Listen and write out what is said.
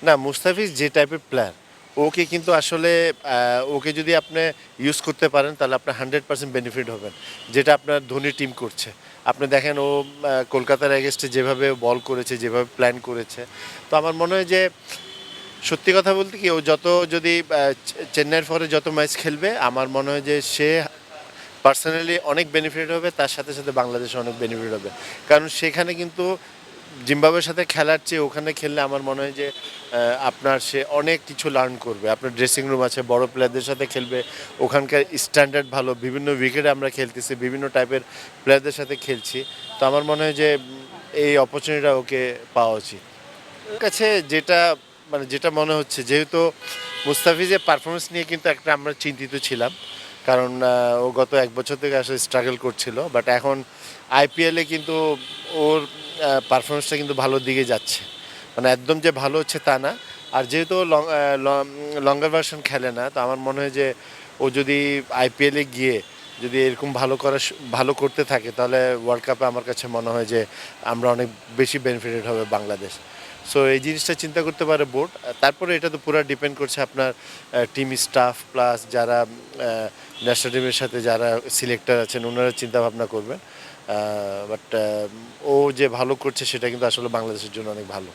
না, মুস্তাফিজ যে টাইপের প্লেয়ার, ওকে কিন্তু আসলে ওকে যদি আপনি ইউজ করতে পারেন তাহলে আপনার 100% বেনিফিট হবেন। যেটা আপনার ধোনি টিম করছে। আপনি দেখেন ও কলকাতার এগেইনস্টে যেভাবে বল করেছে, যেভাবে প্ল্যান করেছে। তো আমার মনে হয় যে সত্যি কথা বলতে কি ও যত যদি চেন্নাইয়ের পরে যত ম্যাচ খেলবে আমার মনে হয় যে সে পার্সোনালি অনেক বেনিফিট হবে, তার সাথে সাথে বাংলাদেশে অনেক বেনিফিট হবে। কারণ সেখানে কিন্তু জিম্বাবুয়ের সাথে খেলার চেয়ে ওখানে খেললে আমার মনে হয় যে আপনার সে অনেক কিছু লার্ন করবে। আপনার ড্রেসিং রুম আছে, বড় প্লেয়ারদের সাথে খেলবে, ওখানকার স্ট্যান্ডার্ড ভালো, বিভিন্ন উইকেটে আমরা খেলতেছি, বিভিন্ন টাইপের প্লেয়ারদের সাথে খেলছি। তো আমার মনে হয় যে এই অপরচুনিটিটা ওকে পাওয়া উচিত। ওর কাছে যেটা মানে যেটা মনে হচ্ছে, যেহেতু মুস্তাফিজের পারফরমেন্স নিয়ে কিন্তু একটা আমরা চিন্তিত ছিলাম। কারণ ও গত ১ বছর থেকে আসলে স্ট্রাগল করছিল। বাট এখন আইপিএলে কিন্তু ওর পারফরমেন্সটা কিন্তু ভালোর দিকে যাচ্ছে। মানে একদম যে ভালো হচ্ছে তা না। আর যেহেতু লঙ্গার ভার্সন খেলে না, তো আমার মনে হয় যে ও যদি আইপিএলে গিয়ে যদি এরকম ভালো করতে থাকে তাহলে ওয়ার্ল্ড কাপে আমার কাছে মনে হয় যে আমরা অনেক বেশি বেনিফিটেড হবে বাংলাদেশ। সো এই জিনিসটা চিন্তা করতে পারে বোর্ড। তারপরে এটা তো পুরো ডিপেন্ড করছে আপনার টিম স্টাফ প্লাস যারা ন্যাশনাল টিমের সাথে যারা সিলেক্টর আছেন ওনারা চিন্তা ভাবনা করবেন। বাট ও যে ভালো করছে সেটা কিন্তু আসলে বাংলাদেশের জন্য অনেক ভালো।